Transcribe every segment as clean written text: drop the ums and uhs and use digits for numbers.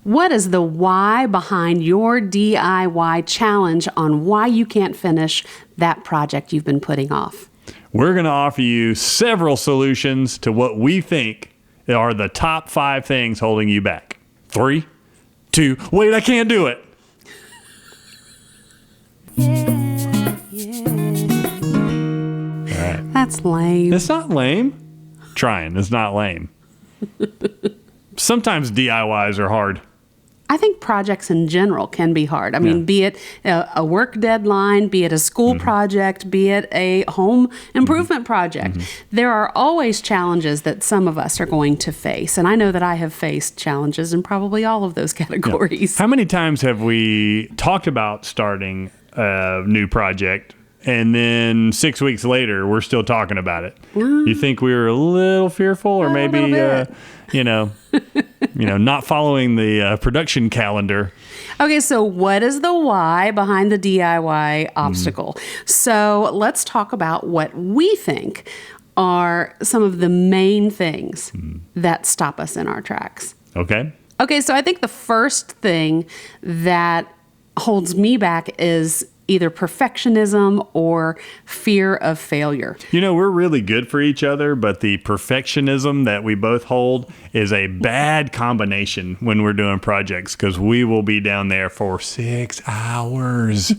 What is the why behind your DIY challenge on why you can't finish that project you've been putting off? We're going to offer you several solutions to what we think are the top 5 things holding you back. 3, 2, wait, I can't do it. All right. That's lame. It's not lame. Trying. It's not lame. Sometimes DIYs are hard. I think projects in general can be hard. I mean, be it a work deadline, be it a school project, be it a home improvement project. There are always challenges that some of us are going to face. And I know that I have faced challenges in probably all of those categories. How many times have we talked about starting a new project and then 6 weeks later we're still talking about it? You think we were a little fearful, or maybe not following the production calendar? Okay, so what is the why behind the DIY obstacle? So let's talk about what we think are some of the main things that stop us in our tracks. Okay. Okay, so I think the first thing that holds me back is either perfectionism or fear of failure. We're really good for each other, but the perfectionism that we both hold is a bad combination when we're doing projects, because we will be down there for 6 hours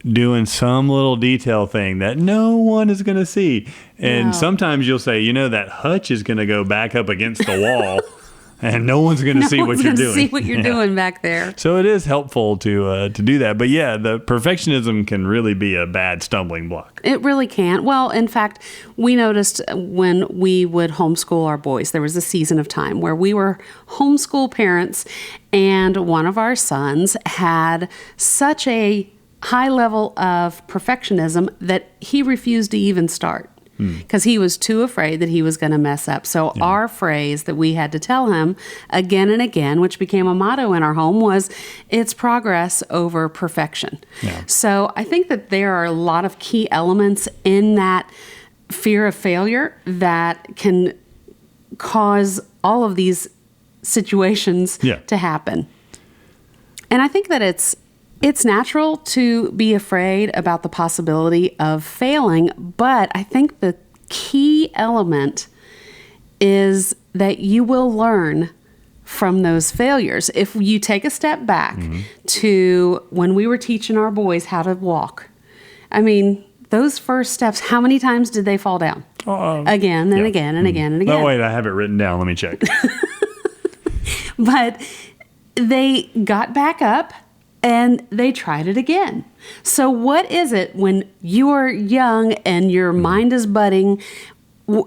doing some little detail thing that no one is going to see. And sometimes you'll say, that hutch is going to go back up against the wall. And no one's going to see what you're doing. See what you're doing back there. So it is helpful to do that. But yeah, the perfectionism can really be a bad stumbling block. It really can. Well, in fact, we noticed when we would homeschool our boys, there was a season of time where we were homeschool parents, and one of our sons had such a high level of perfectionism that he refused to even start, because he was too afraid that he was going to mess up. So our phrase that we had to tell him again and again, which became a motto in our home, was, it's progress over perfection. Yeah. So I think that there are a lot of key elements in that fear of failure that can cause all of these situations to happen. And I think that it's natural to be afraid about the possibility of failing, but I think the key element is that you will learn from those failures. If you take a step back to when we were teaching our boys how to walk, I mean, those first steps, how many times did they fall down? Again and again and again and again. Oh, wait, I have it written down. Let me check. But they got back up and they tried it again. So what is it when you're young and your mind is budding,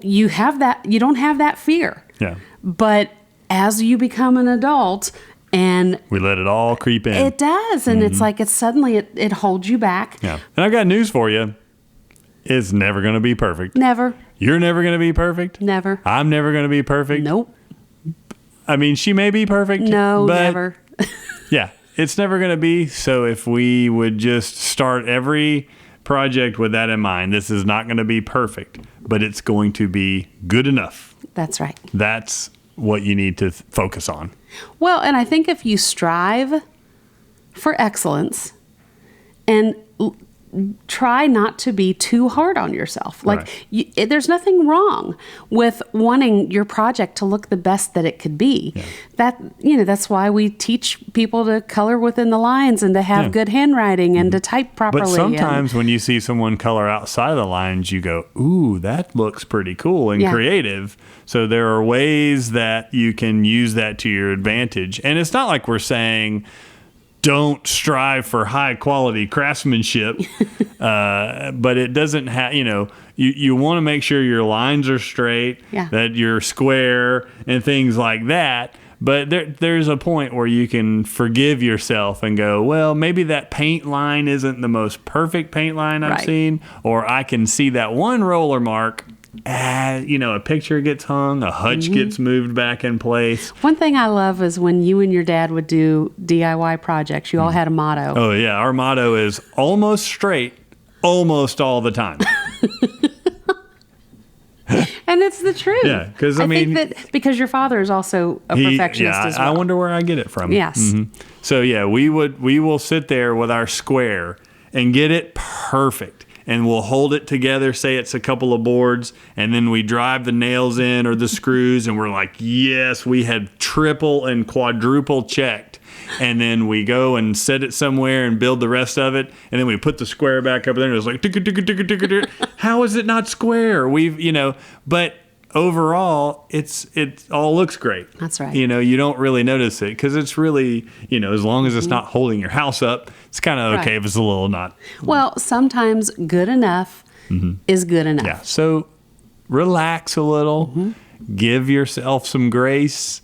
you don't have that fear. Yeah. But as you become an adult, and we let it all creep in. It does. And it's like it holds you back. Yeah. And I got news for you. It's never going to be perfect. Never. You're never going to be perfect. Never. I'm never going to be perfect. Nope. I mean, she may be perfect. No, but never. Yeah. It's never going to be. So if we would just start every project with that in mind, this is not going to be perfect, but it's going to be good enough. That's right. That's what you need to focus on. Well, and I think if you strive for excellence and try not to be too hard on yourself. Like, there's nothing wrong with wanting your project to look the best that it could be. Yeah. That's why we teach people to color within the lines and to have good handwriting and to type properly. But sometimes when you see someone color outside of the lines, you go, ooh, that looks pretty cool and creative. So there are ways that you can use that to your advantage. And it's not like we're saying, don't strive for high quality craftsmanship, but it doesn't have, you want to make sure your lines are straight, that you're square and things like that. But there's a point where you can forgive yourself and go, well, maybe that paint line isn't the most perfect paint line I've seen, or I can see that one roller mark. A picture gets hung, a hutch gets moved back in place. One thing I love is when you and your dad would do DIY projects, you all had a motto. Oh, yeah. Our motto is almost straight, almost all the time. And it's the truth. Yeah, because I mean, think that because your father is also a perfectionist as well. I wonder where I get it from. Yes. Mm-hmm. So yeah, we will sit there with our square and get it perfect. And we'll hold it together, say it's a couple of boards, and then we drive the nails in or the screws, and we're like, yes, we had triple and quadruple checked. And then we go and set it somewhere and build the rest of it, and then we put the square back up there, and it was like, how is it not square? But overall, it all looks great. That's right. You don't really notice it because it's really, as long as it's not holding your house up, it's kind of okay if it's a little not. Well, sometimes good enough is good enough. Yeah. So relax a little, give yourself some grace,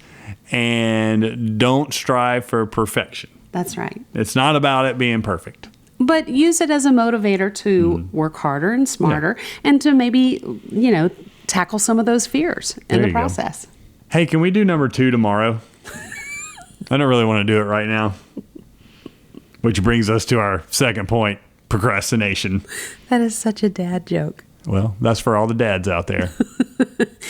and don't strive for perfection. That's right. It's not about it being perfect. But use it as a motivator to work harder and smarter and to maybe, tackle some of those fears in the process. Hey, can we do number 2 tomorrow? I don't really want to do it right now. Which brings us to our second point, procrastination. That is such a dad joke. Well, that's for all the dads out there.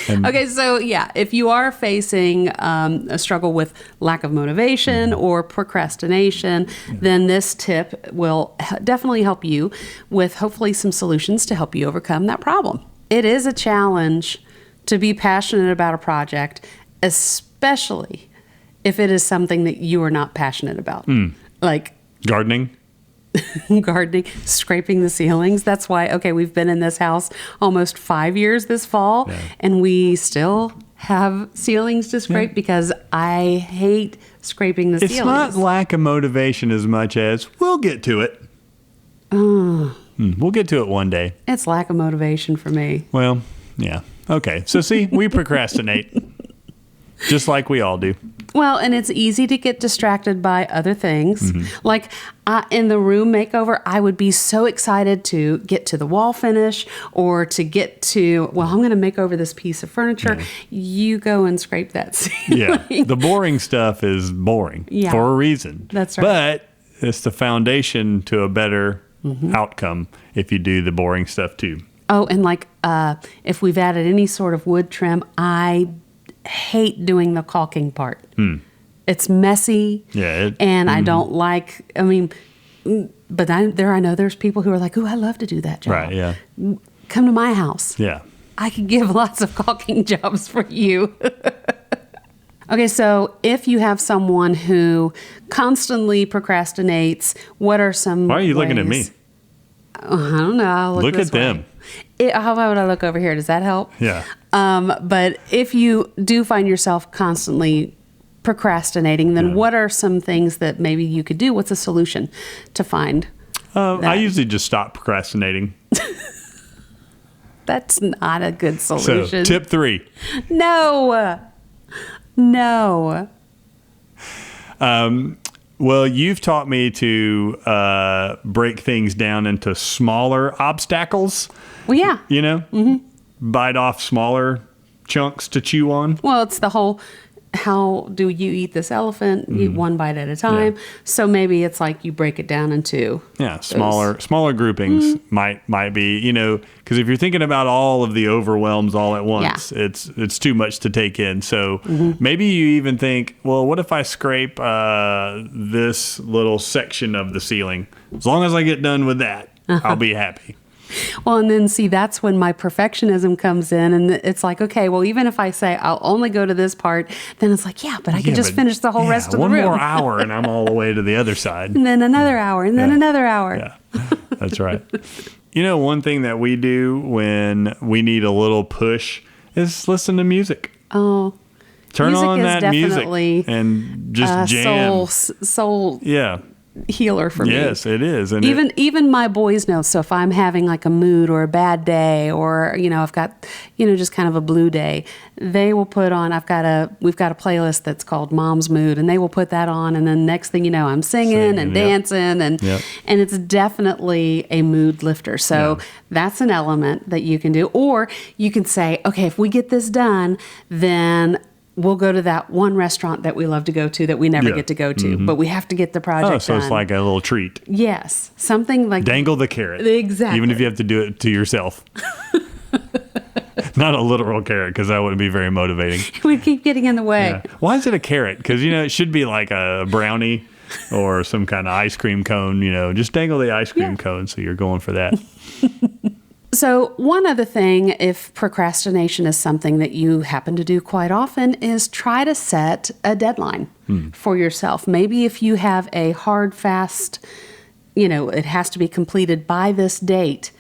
Okay, so if you are facing a struggle with lack of motivation or procrastination, then this tip will definitely help you with hopefully some solutions to help you overcome that problem. It is a challenge to be passionate about a project, especially if it is something that you are not passionate about. Like gardening. Gardening, scraping the ceilings. That's why, we've been in this house almost 5 years this fall, and we still have ceilings to scrape because I hate scraping the ceilings. It's not lack of motivation as much as we'll get to it. We'll get to it one day. It's lack of motivation for me. Well, yeah. Okay. So see, we procrastinate just like we all do. Well, and it's easy to get distracted by other things. Like in the room makeover, I would be so excited to get to the wall finish or to get to, I'm going to make over this piece of furniture. You go and scrape that ceiling. Yeah. The boring stuff is boring for a reason. That's right. But it's the foundation to a better outcome if you do the boring stuff too. Oh, and if we've added any sort of wood trim, I hate doing the caulking part. It's messy. And I don't like, but I know there's people who are like, I love to do that job. Right, yeah. Come to my house. Yeah. I could give lots of caulking jobs for you. Okay, so if you have someone who constantly procrastinates, what are some Why are you ways? looking at me? I don't know. I'll look at them. How about I look over here? Does that help? Yeah. But if you do find yourself constantly procrastinating, then what are some things that maybe you could do? What's a solution to find? I usually just stop procrastinating. That's not a good solution. So, tip 3. No. Well, you've taught me to break things down into smaller obstacles. Well, yeah. Bite off smaller chunks to chew on. Well, it's the whole, how do you eat this elephant? Eat one bite at a time. So maybe it's like you break it down into smaller groupings might be, because if you're thinking about all of the overwhelms all at once, it's too much to take in. So maybe you even think, well, what if I scrape this little section of the ceiling? As long as I get done with that, I'll be happy. Well, and then that's when my perfectionism comes in, and it's like, okay, well, even if I say I'll only go to this part, then it's like, but I can just finish the whole rest of the room. One more hour and I'm all the way to the other side. And then another hour, and then another hour. Yeah, that's right. One thing that we do when we need a little push is listen to music. Oh, turn music on that music definitely and just jam. Soul. Yeah. Healer for me. Yes, it is. And even my boys know. So if I'm having like a mood or a bad day, or I've got just kind of a blue day, they will put on. We've got a playlist that's called Mom's Mood, and they will put that on, and then next thing you know, I'm singing and dancing, and it's definitely a mood lifter. So that's an element that you can do, or you can say, okay, if we get this done, then we'll go to that one restaurant that we love to go to that we never get to go to, but we have to get the project done. So it's like a little treat. Yes. Something like... Dangle the carrot. Exactly. Even if you have to do it to yourself. Not a literal carrot, because that wouldn't be very motivating. It would keep getting in the way. Yeah. Why is it a carrot? Because, it should be like a brownie or some kind of ice cream cone. Just dangle the ice cream cone, so you're going for that. So one other thing, if procrastination is something that you happen to do quite often, is try to set a deadline for yourself. Maybe if you have a hard, fast, it has to be completed by this date,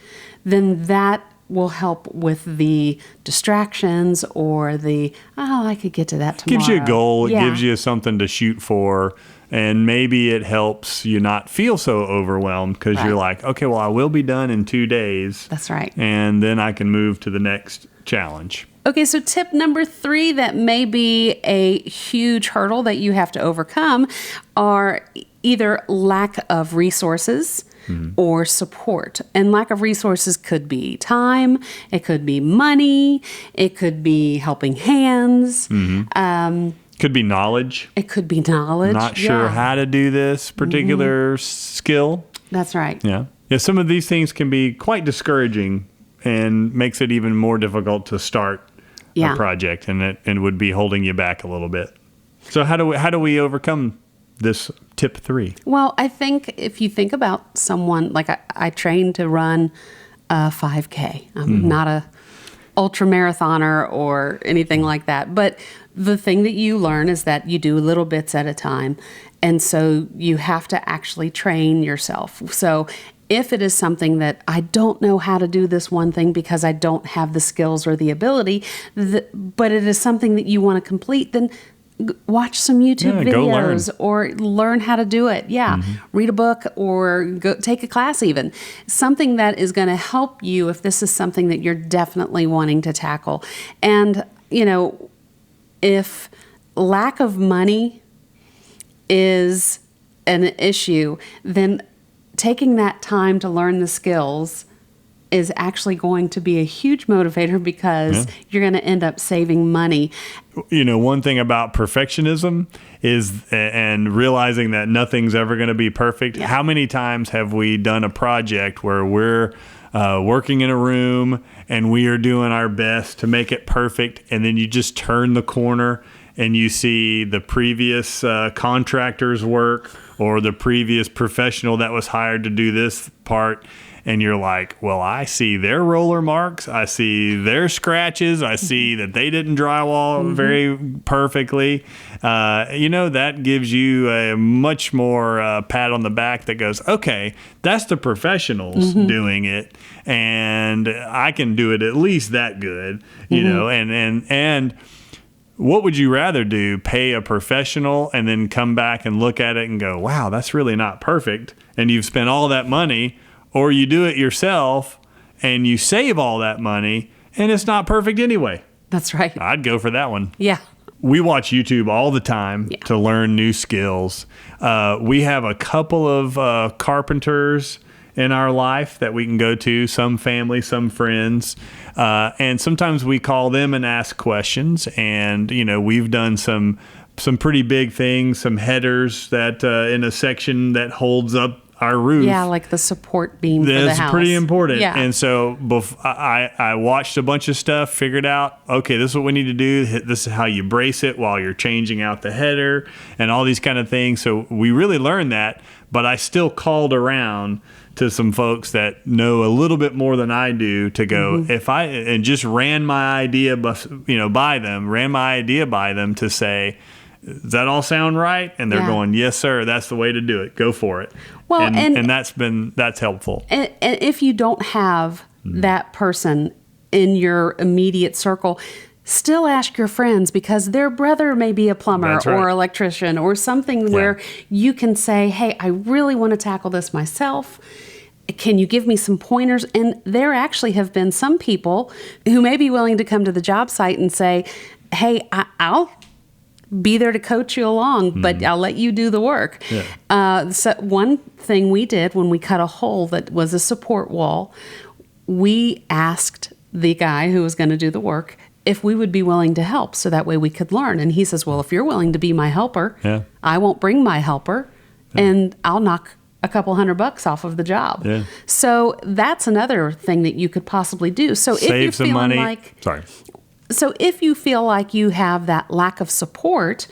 then that will help with the distractions or I could get to that tomorrow. Gives you a goal. It gives you something to shoot for. And maybe it helps you not feel so overwhelmed, because you're like, okay, well, I will be done in 2 days. That's right. And then I can move to the next challenge. Okay, so tip number 3 that may be a huge hurdle that you have to overcome are either lack of resources or support. And lack of resources could be time, it could be money, it could be helping hands. Could be knowledge. It could be knowledge. Not sure how to do this particular skill. That's right. Yeah. Some of these things can be quite discouraging and makes it even more difficult to start a project, and it would be holding you back a little bit. So how do we overcome this tip 3? Well, I think if you think about someone, like I trained to run a 5K. I'm not a ultra marathoner or anything like that. But the thing that you learn is that you do little bits at a time. And so you have to actually train yourself. So if it is something that I don't know how to do this one thing because I don't have the skills or the ability, but it is something that you want to complete, then watch some YouTube videos or learn how to do it. Read a book or go take a class even. Something that is going to help you if this is something that you're definitely wanting to tackle. And, if lack of money is an issue, then taking that time to learn the skills is actually going to be a huge motivator, because you're going to end up saving money. One thing about perfectionism is, and realizing that nothing's ever going to be perfect. Yeah. How many times have we done a project where we're working in a room and we are doing our best to make it perfect, and then you just turn the corner and you see the previous contractor's work or the previous professional that was hired to do this part, and you're like, well, I see their roller marks, I see their scratches, I see that they didn't drywall very perfectly. That gives you a much more pat on the back that goes, okay, that's the professionals doing it, and I can do it at least that good, and what would you rather do? Pay a professional and then come back and look at it and go, wow, that's really not perfect, and you've spent all that money? Or you do it yourself and you save all that money and it's not perfect anyway. That's right. I'd go for that one. Yeah. We watch YouTube all the time to learn new skills. We have a couple of carpenters in our life that we can go to, some family, some friends. And sometimes we call them and ask questions. And, we've done some pretty big things, some headers that in a section that holds up our roof. Yeah, like the support beam for the house. That's pretty important. Yeah. And so I watched a bunch of stuff, figured out, okay, this is what we need to do. This is how you brace it while you're changing out the header and all these kind of things. So we really learned that, but I still called around to some folks that know a little bit more than I do to go, and just ran my idea by them to say, does that all sound right? And they're going, yes, sir, that's the way to do it. Go for it. Well, and that's helpful. And if you don't have that person in your immediate circle, still ask your friends, because their brother may be a plumber or electrician or something where you can say, hey, I really want to tackle this myself. Can you give me some pointers? And there actually have been some people who may be willing to come to the job site and say, hey, I'll be there to coach you along, but I'll let you do the work. Yeah. So one thing we did when we cut a hole that was a support wall, we asked the guy who was going to do the work if we would be willing to help, so that way we could learn. And he says, well, if you're willing to be my helper, I won't bring my helper, and I'll knock a couple $100 off of the job. Yeah. So that's another thing that you could possibly do. So if Save you're some feeling money. So if you feel like you have that lack of support,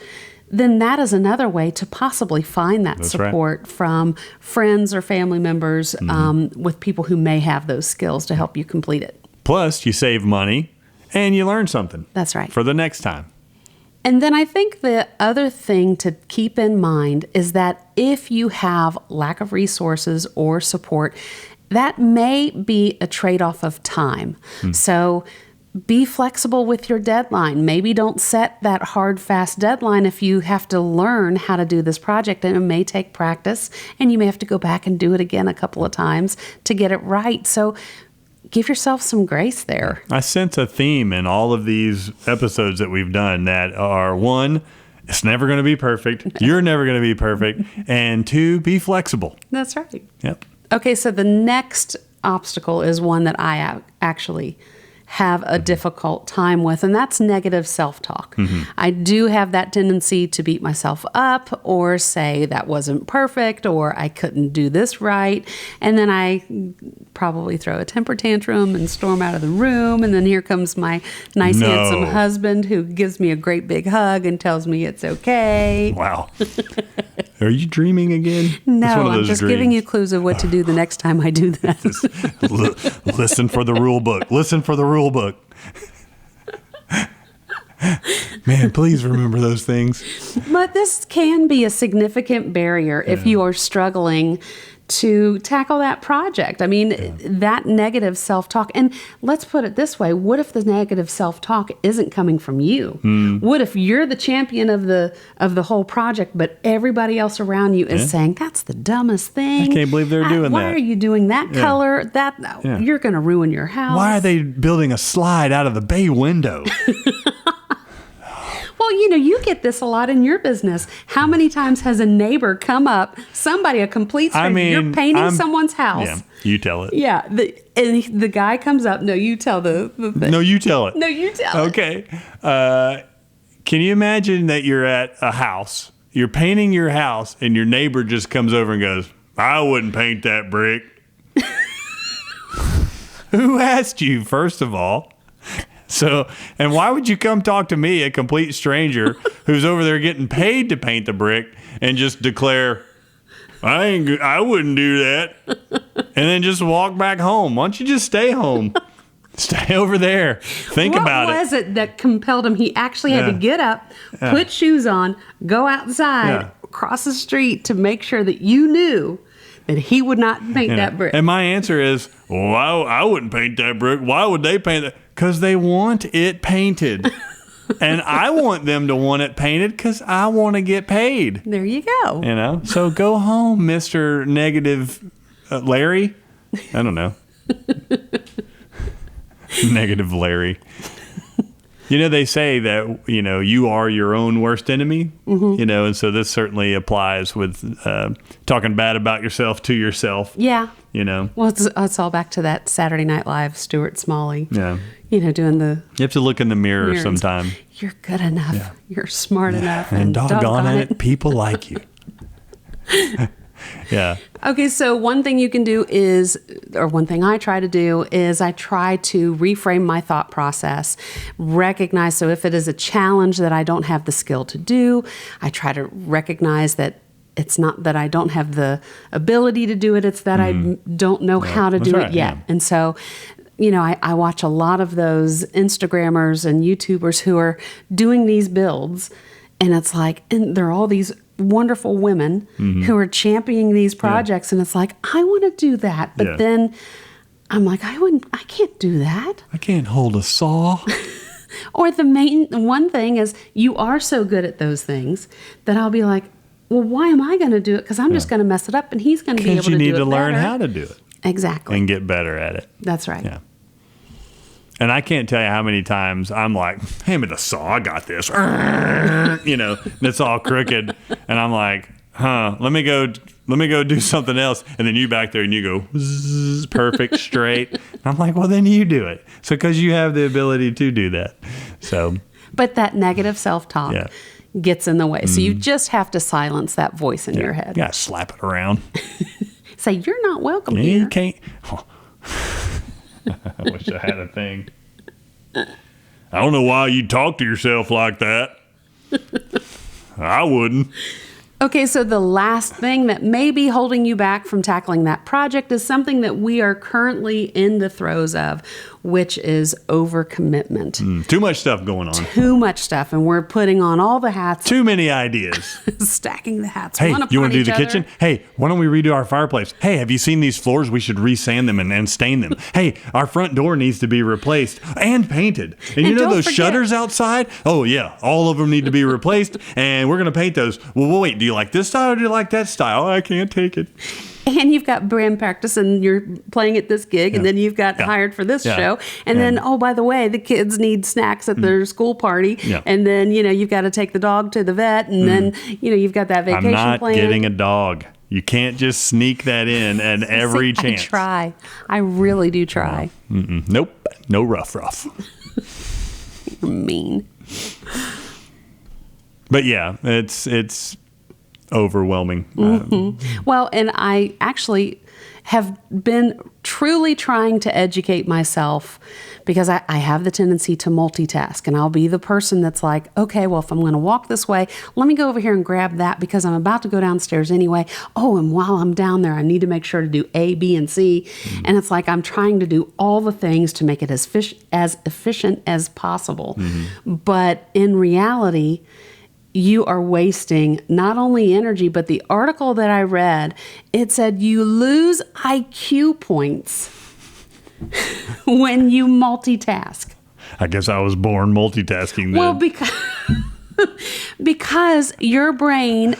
then that is another way to possibly find that support from friends or family members with people who may have those skills to help you complete it. Plus, you save money and you learn something. That's right. For the next time. And then I think the other thing to keep in mind is that if you have lack of resources or support, that may be a trade-off of time. So be flexible with your deadline. Maybe don't set that hard, fast deadline if you have to learn how to do this project, and it may take practice, and you may have to go back and do it again a couple of times to get it right. So give yourself some grace there. I sense a theme in all of these episodes that we've done that are, one, it's never going to be perfect. You're never going to be perfect. And two, be flexible. That's right. Yep. Okay, so the next obstacle is one that I actually have a difficult time with, and that's negative self-talk. I do have that tendency to beat myself up or say that wasn't perfect or I couldn't do this right. And then I probably throw a temper tantrum and storm out of the room. And then here comes my nice, handsome husband who gives me a great big hug and tells me it's okay. Wow. Are you dreaming again? No, I'm just giving you clues of what to do the next time I do that. Listen for the rule book. Listen for the rule book. Man, please remember those things. But this can be a significant barrier if you are struggling to tackle that project. I mean, that negative self-talk. And let's put it this way. What if the negative self-talk isn't coming from you? What if you're the champion of the whole project, but everybody else around you is saying, that's the dumbest thing. I can't believe they're doing that. Why are you doing that color? You're going to ruin your house. Why are they building a slide out of the bay window? Well, you get this a lot in your business. How many times has a neighbor come up, a complete stranger, you're painting someone's house. Yeah, you tell it. Yeah, and the guy comes up, no, you tell the thing. No, you tell it. No, you tell it. Okay. Can you imagine that you're at a house, you're painting your house, and your neighbor just comes over and goes, I wouldn't paint that brick. Who asked you, first of all? So, and why would you come talk to me, a complete stranger who's over there getting paid to paint the brick, and just declare, I wouldn't do that, and then just walk back home? Why don't you just stay home? Stay over there. Think about it. What was it that compelled him? He actually had to get up, put shoes on, go outside, cross the street to make sure that you knew that he would not paint that brick. And my answer is, well, I wouldn't paint that brick. Why would they paint that? Because they want it painted. And I want them to want it painted because I want to get paid. There you go. So go home, Mr. Negative Larry. I don't know. Negative Larry. They say that, you are your own worst enemy, and so this certainly applies with talking bad about yourself to yourself. Yeah. Well, it's all back to that Saturday Night Live, Stuart Smalley. Yeah. Doing the... You have to look in the mirror sometime. You're good enough. Yeah. You're smart enough. And doggone it, people like you. Yeah. Okay, so one thing you can do is, or one thing I try to do is I try to reframe my thought process, recognize, so if it is a challenge that I don't have the skill to do, I try to recognize that it's not that I don't have the ability to do it, it's that I don't know how to do it yet. Yeah. And so, I watch a lot of those Instagrammers and YouTubers who are doing these builds, and it's like, and they're all these wonderful women who are championing these projects, and it's like, I want to do that, but then I'm like, I can't do that. I can't hold a saw. Or the one thing is, you are so good at those things that I'll be like, well, why am I going to do it? Because I'm just going to mess it up, and he's going to be able to do it better. Because you need to learn how to do it. Exactly. And get better at it. That's right. Yeah. And I can't tell you how many times I'm like, hand me the saw, I got this. And it's all crooked. And I'm like, let me go do something else. And then you back there and you go, zzz, perfect, straight. And I'm like, well, then you do it. So, because you have the ability to do that. So. But that negative self-talk gets in the way. So you just have to silence that voice in your head. You got to slap it around. say, you're not welcome You here. can't. I wish I had a thing. I don't know why you talk to yourself like that. I wouldn't. Okay, so the last thing that may be holding you back from tackling that project is something that we are currently in the throes of, which is overcommitment. Too much stuff going on. Too much stuff, and we're putting on all the hats, Too many ideas. stacking the hats. Hey, one you upon want to do each the other. kitchen? Hey, why don't we redo our fireplace? Hey, have you seen these floors? We should resand them and stain them. Hey, our front door needs to be replaced and painted. And you know don't those forget- shutters outside? Oh, yeah. All of them need to be replaced, and we're going to paint those. Well, wait, do you like this style or do you like that style? I can't take it. And you've got band practice and you're playing at this gig, and then you've got Yeah. hired for this Yeah. show. And then, oh, by the way, the kids need snacks at their school party. Yeah. And then, you've got to take the dog to the vet. And then, you've got that vacation I'm not planned. getting a dog. You can't just sneak that in at every chance. I try. I really do try. Nope. No rough. You're mean. But yeah, it's overwhelming. Well, and I actually have been truly trying to educate myself because I have the tendency to multitask, and I'll be the person that's like, okay, well, if I'm going to walk this way, let me go over here and grab that because I'm about to go downstairs anyway. Oh, and while I'm down there, I need to make sure to do A, B, and C. And it's like I'm trying to do all the things to make it as efficient as possible. But in reality, you are wasting not only energy, but the article that I read, it said you lose IQ points when you multitask. I guess I was born multitasking then. Well, because your brain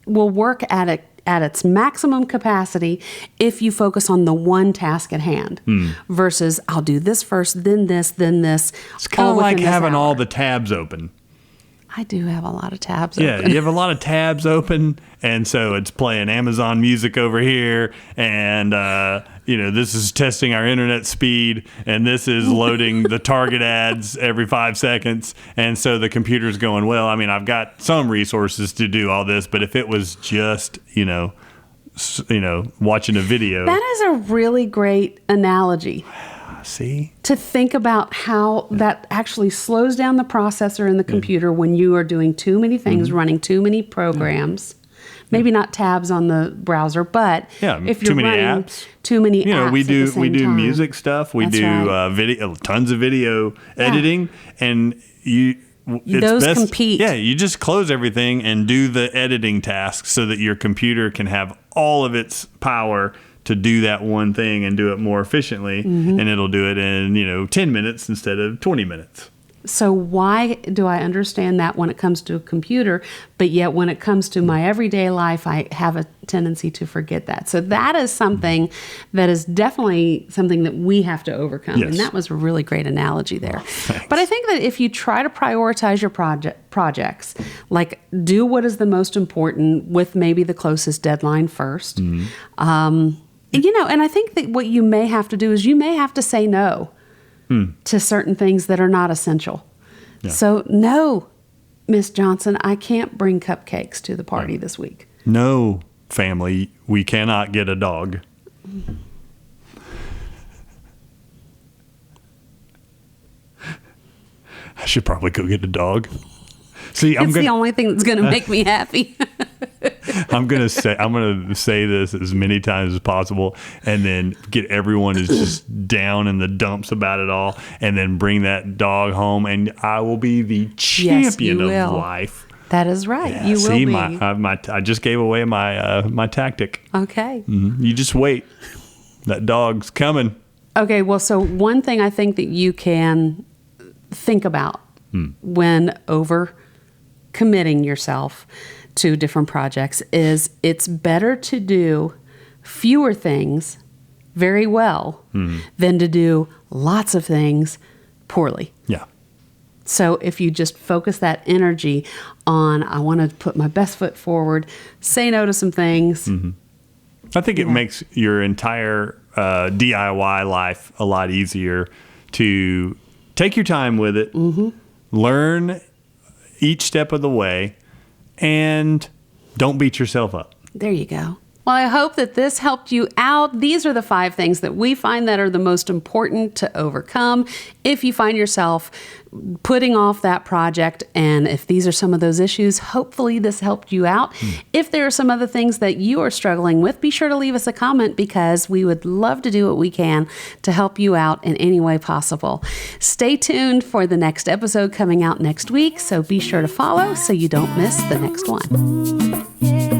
will work at its maximum capacity if you focus on the one task at hand versus I'll do this first, then this, then this. It's kind of like having all hour. the tabs open. I do have a lot of tabs Yeah, open. you have a lot of tabs open, and so it's playing Amazon Music over here, and this is testing our internet speed, and this is loading the Target ads every 5 seconds, and so the computer's going, well, I mean, I've got some resources to do all this, but if it was just watching a video, That is a really great analogy. see. To think about how that actually slows down the processor in the computer when you are doing too many things, running too many programs. Maybe not tabs on the browser, but if you're too many running apps. too many apps we at the do same time. music stuff. We That's do right. video, tons of video editing, and it's Those best, compete. Yeah, you just close everything and do the editing tasks so that your computer can have all of its power to do that one thing and do it more efficiently, and it'll do it in 10 minutes instead of 20 minutes. So why do I understand that when it comes to a computer, but yet when it comes to my everyday life, I have a tendency to forget that. So that is something that is definitely something that we have to overcome. Yes. And that was a really great analogy there. Thanks. But I think that if you try to prioritize your projects, like do what is the most important with maybe the closest deadline first. And I think that what you may have to do is you may have to say no to certain things that are not essential. Yeah. So, no, Miss Johnson, I can't bring cupcakes to the party this week. No, family, we cannot get a dog. I should probably go get a dog. See, It's the only thing that's going to make me happy. I'm gonna say this as many times as possible, and then get everyone is just down in the dumps about it all, and then bring that dog home, and I will be the champion you of will. life. That is right. Yeah, You will see, be. I just gave away my tactic. Okay. You just wait. That dog's coming. Okay, well, so one thing I think that you can think about when over committing yourself to different projects is it's better to do fewer things very well than to do lots of things poorly. Yeah. So if you just focus that energy on, I want to put my best foot forward, say no to some things. I think it makes your entire DIY life a lot easier to take your time with it, learn each step of the way, and don't beat yourself up. There you go. Well, I hope that this helped you out. These are the 5 things that we find that are the most important to overcome if you find yourself putting off that project. And if these are some of those issues, hopefully this helped you out. If there are some other things that you are struggling with, be sure to leave us a comment, because we would love to do what we can to help you out in any way possible. Stay tuned for the next episode coming out next week, so be sure to follow so you don't miss the next one.